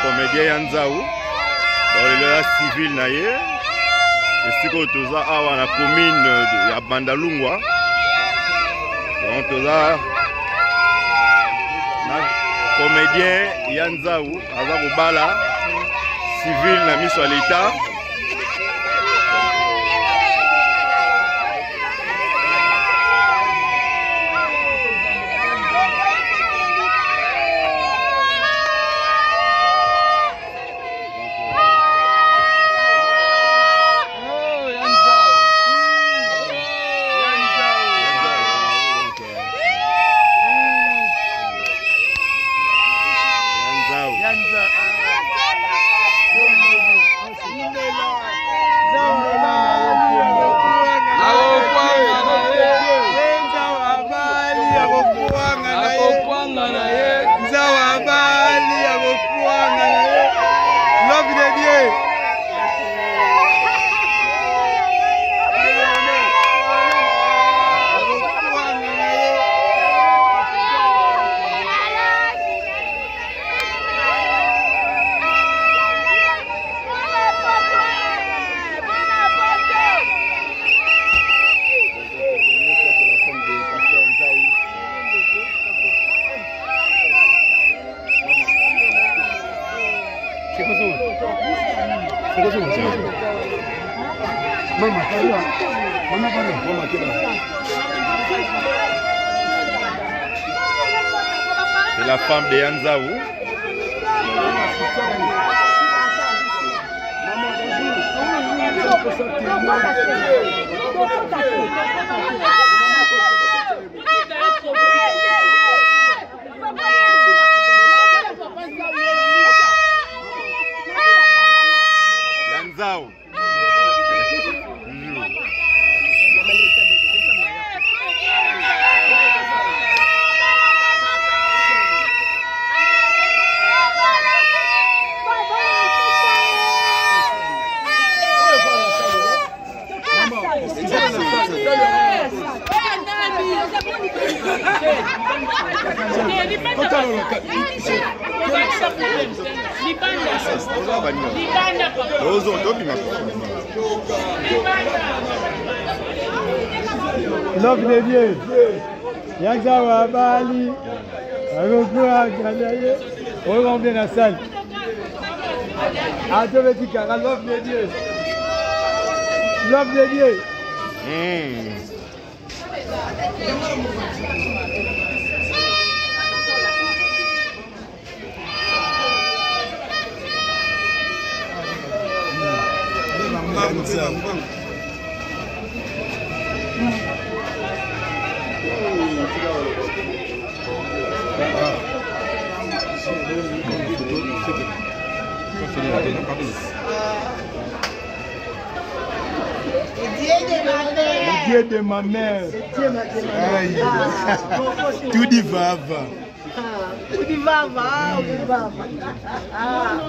Comédien Yanzao, dans le civil naïe, et si vous êtes à la commune de Bandalungwa, donc comédien Yanzao, Azarobala, civil na mis à l'État. C'est la femme de Yanzao. Yanzao. Love de Dieu. Yanzao Abali. On va bien la salle. Love de Dieu. Love de Dieu. Dieu de ma mère. Tout dit vava. Tout dit vava.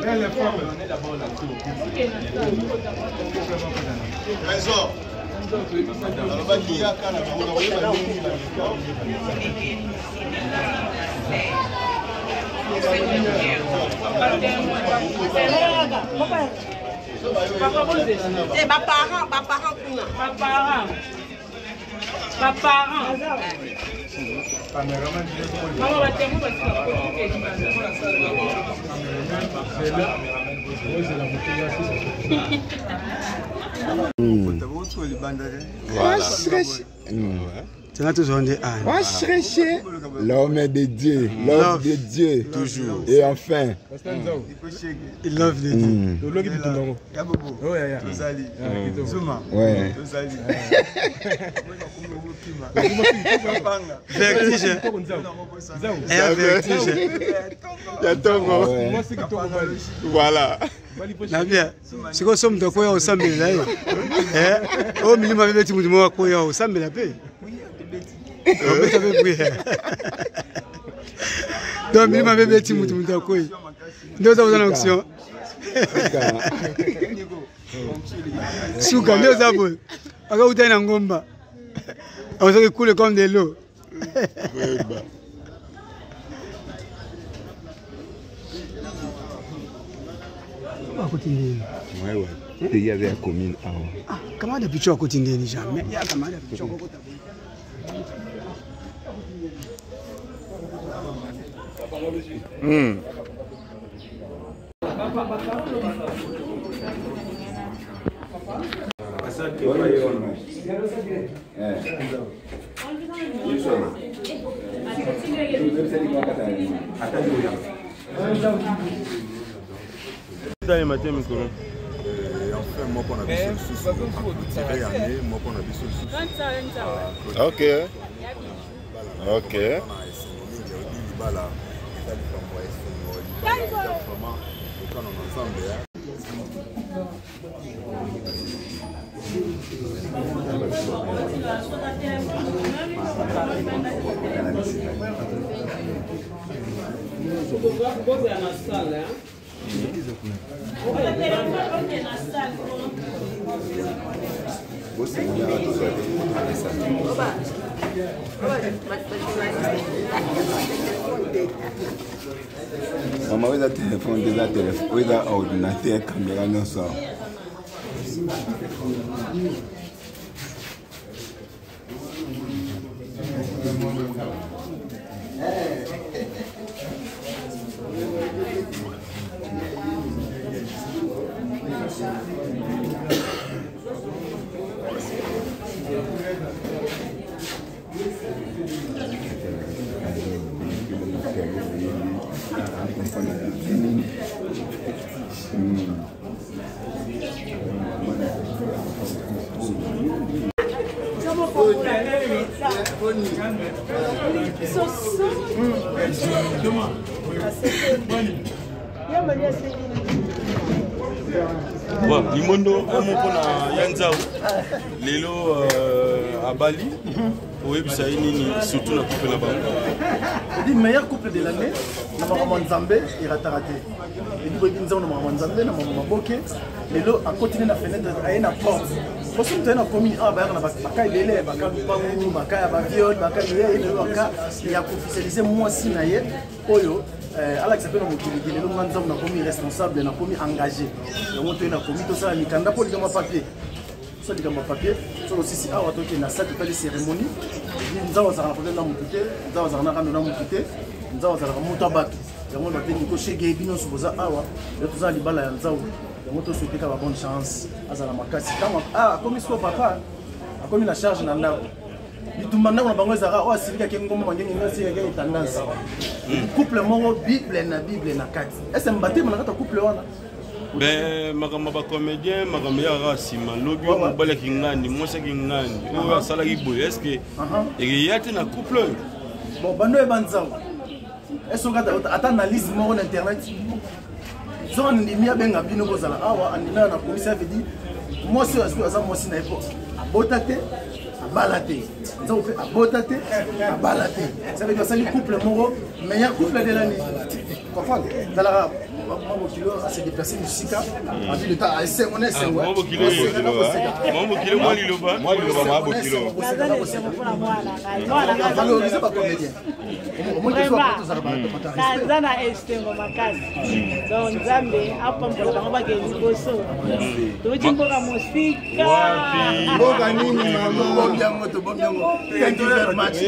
Elle est forte. Trésor. L'homme de Dieu, l'homme de Dieu, toujours. Et enfin, Love de Dieu. ouais. Vertige. Vertige. Yatongo. Voilà. Nabia, c'est quoi somme de quoi au samedi là? Oh, mais il m'a dit moi quoi au samedi là paix. Donc il m'a dit moi quoi. Nous avons une action. Suka ndio zabo. Aka utana ngomba. Aweza kule comme de l'eau. Ouais. Il y avait la commune avant. Ah, comment depuis tu as continué jamais? Il y a comment depuis tu as continué. Dans les matins, micro. Enfin, moi, on a vu ce Ok. Ok. Maman, vous avez téléphone, vous avez ordinateur, caméra, non ça. Bon, Limondo, on m'a dit Yanzao, Lelo à Bali, oui, ça y est, surtout la coupe là-bas. Le meilleur couple de l'année, c'est Nzambe et Rataraté. Et nous avons Nzambe, nous avons Boké, mais là, à côté de la fenêtre, il y a une porte. Parce que nous avons commis, il y a un délai, il a officialisé moi si naïe, Oyo. Alex appelle mon collègue, nous avons commis responsable, nous avons commis engagé. Nous avons commis tout ça, nous avons commis papier. Ça dit comme papier, ça aussi c'est à votre qui n'a pas de cérémonie. Nous avons un problème dans mon côté, nous avons un rendez-vous dans mon côté, nous avons un motobat. Nous avons des négociés qui viennent sur vos awa, et tout ça les balles à Nzao. Nous avons souhaité qu'à bonne chance à la makasi. Comme il soit papa, comme il a charge dans la. Il tout maintenant on a besoin de oh c'est quelqu'un qui comme mangé une c'est une tendance. Couple mon Bible na kati. Est-ce un baptême na couple wana? Ben, ma comédien, ma caméra racine, lobby, mon balai qui ngani, moi c'est qui ngani, ou ça la giboy. Est-ce que il y a un couple? Bon, bando et banzao. Est-ce qu'on a analyse mon internet? so andimi abenga bino kozala awa andimi na commissaire veut dire mwasi oyo aza mwasi na epoque abota te abala te nzambe mpe abota te abala te ça veut dire basali couple moko meilleur couple de l'année comprendre zalaka mokilo ase déplacer musika avi le temps esengo na esengo mokilo mwa liloba mabokilo valoriser bacomédien naza na esengo makasi donc nzambe apambola bango bakei liboso touti mboka mosika mboka nini bombiango tobombiango thank you very much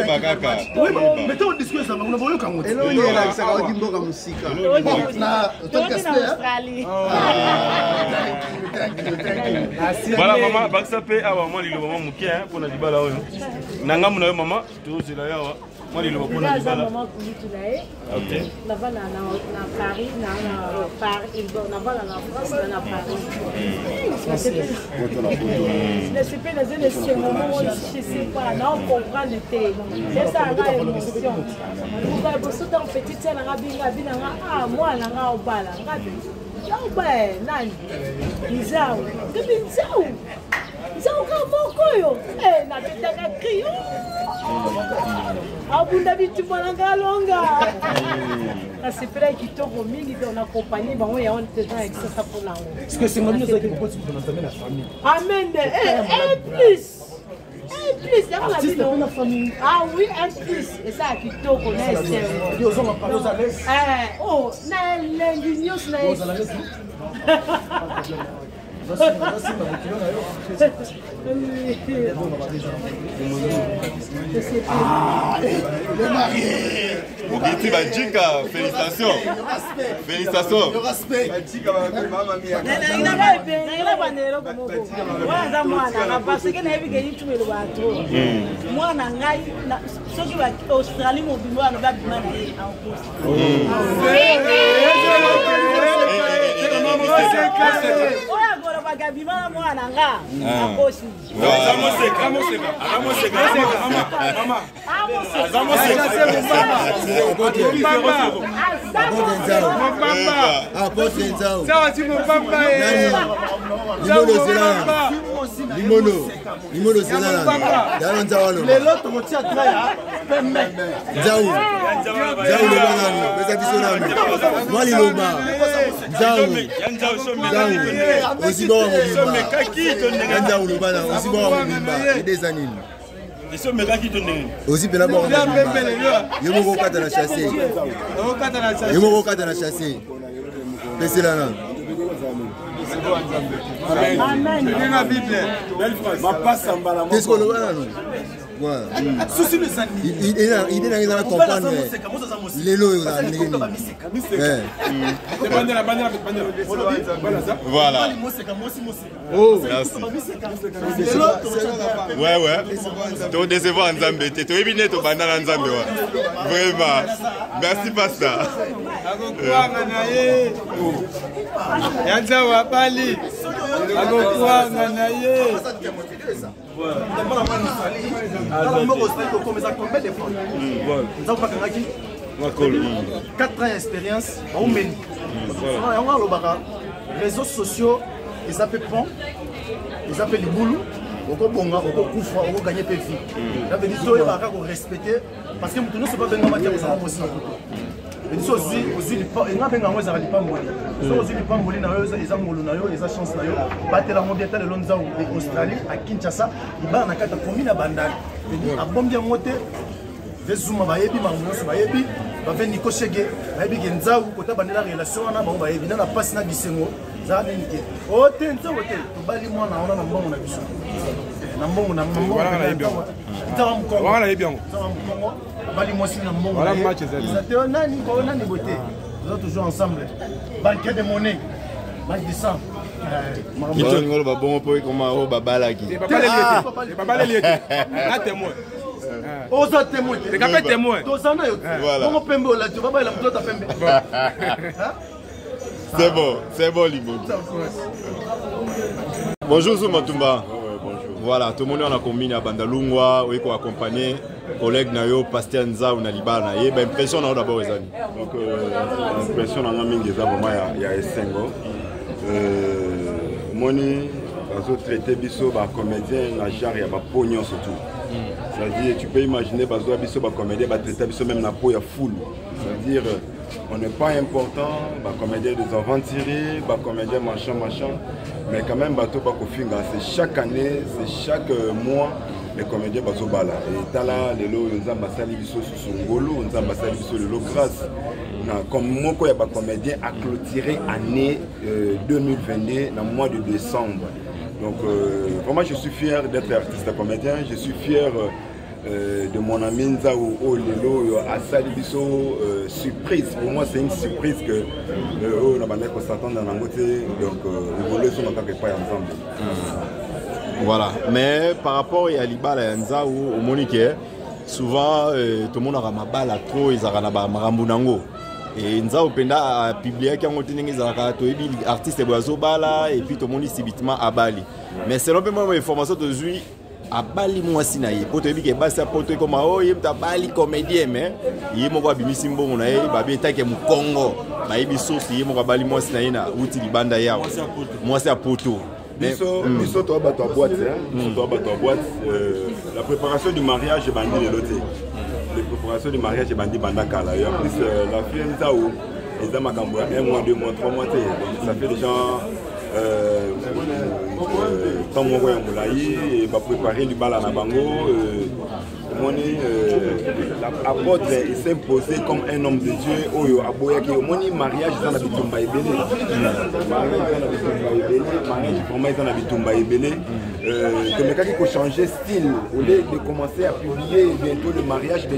mais to discuss na bango boyoka ngote elongelakisaka oti mboka mosika na voilà maman bakisa pe awa mwa liloba mwa moke mpona libala oyo na ngambo na yo mama tozela yawa mwa liloba mpona libala navanda na Paris navanda na France na Paris nasipe naza lesengo moko jese na comprendre te esanga émotion boso ntango petite ya nanga binanga mwana nga obala ngabe naoba nani nzau kebi nzau ka moko oyo napetaka cri abunda bitumba na nga longa nasepela kitoko mingi te na kompagnie bango ya wana teza exasa mponango amen plus ah oui, un plus. Et ça, qui toque, on est oh, l'ingénieux, le marié. Mokiti Bajika, félicitations. Félicitations. Le respect. Limono Zelala. Lelo tokotia traya pembe. Nzau le banano, pesa bisonami. Mwali lomba. Nzau. Aussi bon à Mobimba. Nzau le banano, aussi bon à Mobimba. Et des animes. Aussi bien d'abord il y a beaucoup de chasser. Il y a beaucoup de chasser. C'est là. Amen. Qu'est-ce qu'on a là? Voilà. Il est dans la campagne. Il est là. Voilà. Oh, merci. Ouais. Tu décevoir Nzambe. Tu es venu au bandana Nzambe. Vraiment. Merci Pasteur. Yanzawa Bali. Agokwanga na ye. 4 ans d'expérience au Mali. Réseaux sociaux, ils appellent pont, ils appellent les boulot. On va gagner des filles. Ça veut dire qu'il faut respecter parce que nous ne sommes pas bien matière de ça aussi. Et ça aussi, il y a des gens qui ne pas mourir. Ça aussi, il pas mourir dans eux, ils ont moulu dans eux, ils ont chance dans eux. Battre la mondiale de l'Onzao de Australie à Kinshasa, ils ont une carte de commune à Bandal. À Bombia Moté, les Zouma Bayebi, Marmounos Bayebi, Baven Nico Chege, Bayebi Genzao, Kota Bandela relation, on a Bayebi, on a passé na Bisengo, ça a été. Oh, t'es un hôtel, tu bats moi, on a un bon avis. Voilà, bien. Voilà le match. Nous sommes toujours ensemble. Banquet de monnaie. Match de sang. Qui te dit que bon pour comment babala qui. Babala lié. Là témoin. Aux autres témoins. Les capés témoins. Voilà. Comment pembe là tu vas pas la plutôt pembe. C'est bon Libo. Bonjour Zoumatumba. Voilà, tout le monde est en commune à Bandalungwa, où il faut accompagner collègue nayo pasteur Nzao na libana ye ba impression na d'abord ezali. Donc impression na mingi eza vraiment ya esengo. Moni bazo traiter biso ba comédien na genre ya ba pognon surtout. C'est-à-dire tu peux imaginer bazo biso ba comédien ba traiter biso même na peau ya full. C'est-à-dire on n'est pas important, ba comédien des aventuriers, ba comédien machin, mais quand même bateau ba kofinga, c'est chaque année, c'est chaque mois les comédiens bazo bala. Et tala lelo nzamba sali biso sungolo, nzamba sali biso lelo grâce. Comme moko ya ba comédien a clôturé année 2022 dans le mois de décembre. Donc vraiment je suis fier d'être artiste comédien, je suis fier de mon ami Nzao Olelo à Salibiso surprise. Pour moi c'est une surprise que on a bandé qu'on s'attend dans la côté, donc on voulait se mettre quelque part ensemble. Voilà, mais par rapport à Libala et Nzao au Monique, souvent tout le monde a ma balle à trop, ils ont ma marambunango. Et Nzao Penda a publié qu'il y a un artiste de Bala et puis tout le monde est subitement à Bali. Mais selon moi information de lui à Bali moi sinaï pour te dire que basta pour te comme oh il est Bali comédien mais il est mon bimisimbo mon aïe babi ta que mon Congo bah il biso il est mon Bali moi sinaï na outil di banda ya moi c'est à Poto. Biso toi ba toi boîte hein toi ba toi boîte la préparation du mariage est bandé de l'autre. La préparation du mariage est bandé banda kala et en plus la fille Nzao ils ont ma cambo 1 mois 2 mois 3 mois donc ça fait déjà tant mon voyage moulaï et va préparer du bal à Nabango. L'apôtre il s'est imposé comme un homme de Dieu. Oyo aboya qui au moni mariage dans la bitumba ebele. Mariage vraiment dans la bitumba ebele. Que le gars qui faut changer style au lieu de commencer à publier bientôt le mariage, le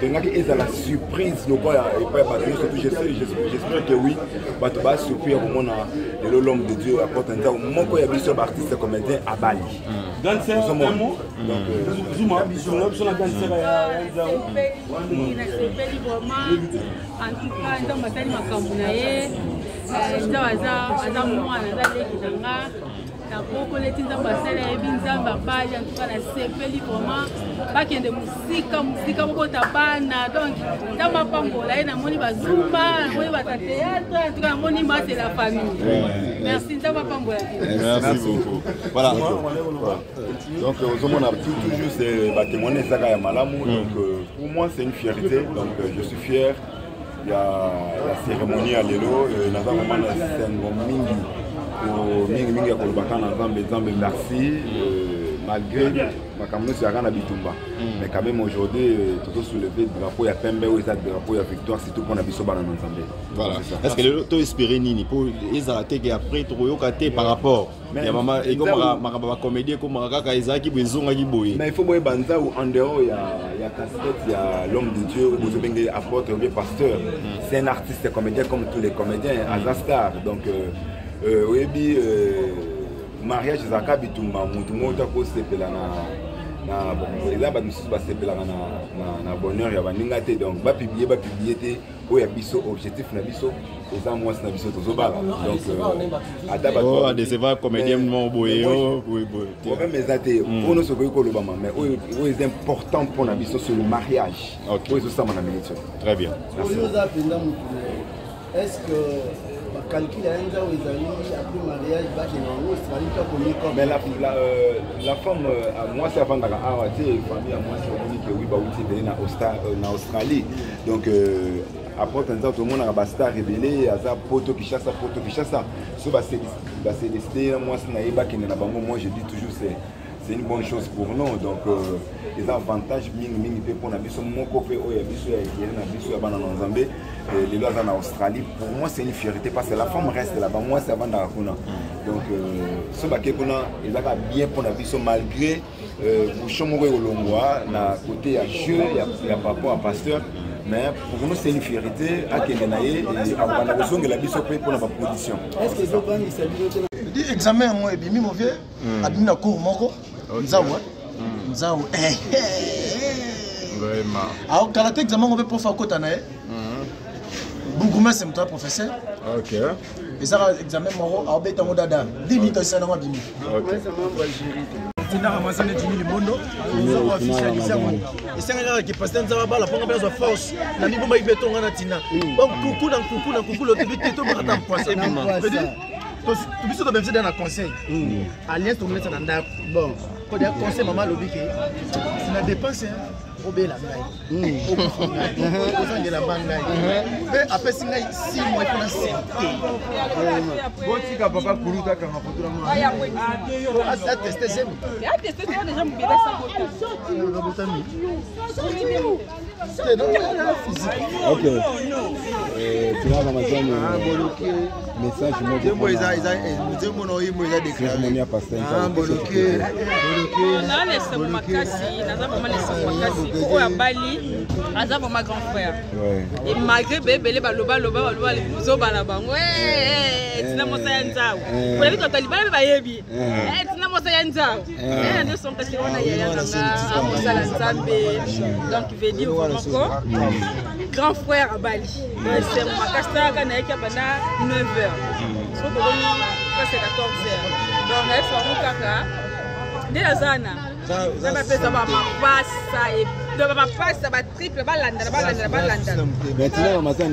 gars qui est à la surprise le quoi j'espère que oui. Batoba surprise au monde l'homme de Dieu apporte un temps mon quoi il y a plusieurs artistes comédiens à Bali. Dans ce moment Zuma sur la danse en tout cas dans ma tête makambo na ye aza mwana aza leki nanga na poko leti nzambe asala yebi nzambe abali en tout cas na sepeli vraiment bakende musika mokota bana donc nzambe apambola ye namoni bazumba namoni bata théâtre en tout cas namoni ma c'est la famille. Merci nzambe apambola. Merci beaucoup. Voilà. Donc on a toujours ces témoignages ya malamu donc pour moi c'est une fierté donc je suis fier. Il y a la cérémonie à l'élo, il y a vraiment la scène mingi ya kolobaka na Nzambe merci malgré ma caméra c'est à Bitumba mais quand même aujourd'hui tout soulevé drapeau ya pembe ou ça drapeau ya victoire surtout pour na biso bana Nzambe. Voilà. Est-ce que le to espérer nini pour les arrêter que après trop yokaté par rapport ya maman et comme ma comédien comme kaka ezaki bezonga ki boye mais il faut boye banza ou en dehors il y a casquette il y a l'homme de Dieu ou bozobenge apôtre ou bien pasteur c'est un artiste comédien comme tous les comédiens Azastar donc oui mariage zaka bitumba mutu mota ko sepela na bon eza ba misusu ba sepela na bonheur ya baninga te donc ba publier te oya biso objectif na biso eza moi na biso tozobala donc ata ba oh des va comédien mo boyo problème ezate pour nous sokoy ko lobama mais o est important pour na biso sur le mariage OK ça mon ami très bien merci. Est-ce que calcul à Nzao ezali après mariage ba ke na Australie to ko mais la femme moi c'est avant d'aller à famille à moi c'est que oui ba uti na Australie donc après tout le monde a star révélé aza poto Kinshasa so ba c'est décidé moi c'est na yeba ke na bango moi je dis toujours c'est une bonne chose pour nous donc les avantages mingi pe pour na biso moko pe oya biso ya na biso ya bana Nzambe les lois en Australie pour moi c'est une fierté parce que la femme reste là-bas moi c'est avant d'Akuna donc ce baké kuna il a bien pour na biso malgré bouchon moko olongwa na côté à jeu il y a papa à pasteur mais pour nous c'est une fierté à Kenaye et à la besoin de la biso pour la production. Est-ce que Zoban il s'habille dit examen moi et bimi mon vieux abina cours moko Nzao Nzao vraiment alors karaté examen on veut prof à côté na Bougoumé c'est mon professeur. OK. Et ça examen moro a obéta modada 10 minutes ça na bimi. OK. tina Amazon et Jimmy Limondo nous officialisé et c'est un gars qui passe dans la balle pour besoin force la mi bomba ibeto ngana tina bon coucou le début to marata poisson to biso to besoin d'un conseil alliance to mettre dans bon ko dia conseil maman lobi ke c'est la dépense obela ngai obufunga la bangai mais après si ngai 6 mois pour la santé botika papa kuruta kanga fotura mo a tester c'est déjà mon bébé ok tu vas Amazon message mo ils déclaré on a laissé makasi au Bali aza vraiment grand frère et malgré bébé baloba zo bala bango tina mosa ya nzao pour les quand libala ba yebi tina mosa ya nzao ndio son kasi wana ya nanga amosa la nzambe donc il veut dire vraiment grand frère à Bali c'est makasta kana yaka bana 9h so ko c'est 14h donc il faut kaka de la zana ça va faire ma passa et de ma passa ba triple balanda. Maintenant Amazon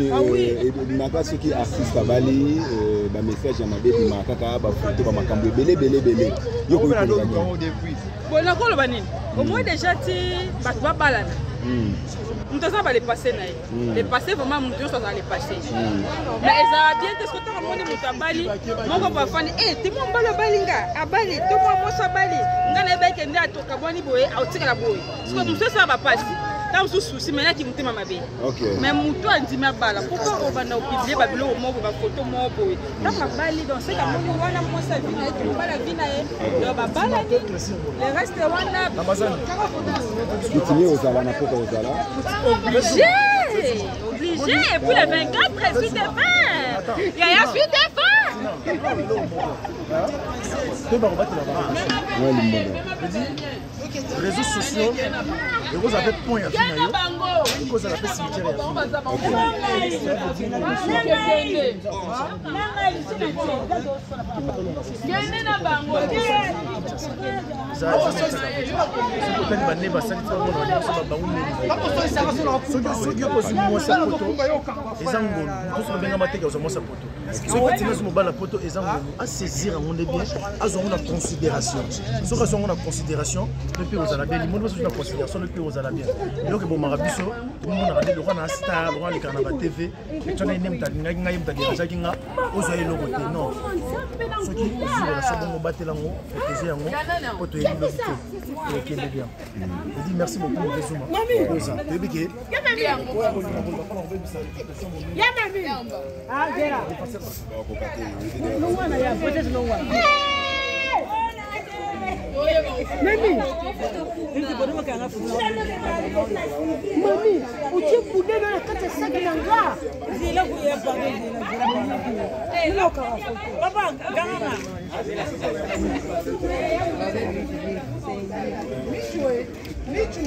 maka soki artiste à Bali ba message na be maka ka ba photo ba makambo belé yo ko depuis bon na ko lo banini au moins déjà ti ba balanda nous devons pas les passer les passer vraiment nous devons les passer mais ça va bien parce que tu as mon Bali mon papa fan tu mon balo balinga a Bali tu moi ça Bali ngana ba kende atoka boni boye autika la boye parce que nous ça va passer tant sous souci mais là qui mutema mabe mais muto andima bala pourquoi on va na publier babilo mo ba photo mo boye ta Bali donc c'est comme on wana mo ça vina tu bala vina e ba bala ni le reste wana Amazon tu aux ala na photo aux ala obligé pour les 24 suite de fin il y a suite de fin réseaux sociaux et vous avez point à finir vous avez cimetière considération le pays aux Alabiens, le monde va la considération le pays aux Alabiens. Donc bon marabiso, tout le monde a dit le roi na star, le roi le carnaval TV, et tu as une name ta dinga yim ta déjà kinga, ozo yelo côté non. Ce qui est la seconde battre lango, protéger yango, pour te aider le tout. Et qui est bien. Je dis merci beaucoup mon Zuma. Ça, tu es bien. Ah, gera. Non wana ya, peut-être non wana. Mami, uti kude na kata saka nanga. Zila kuya Papa, ganga. Michu.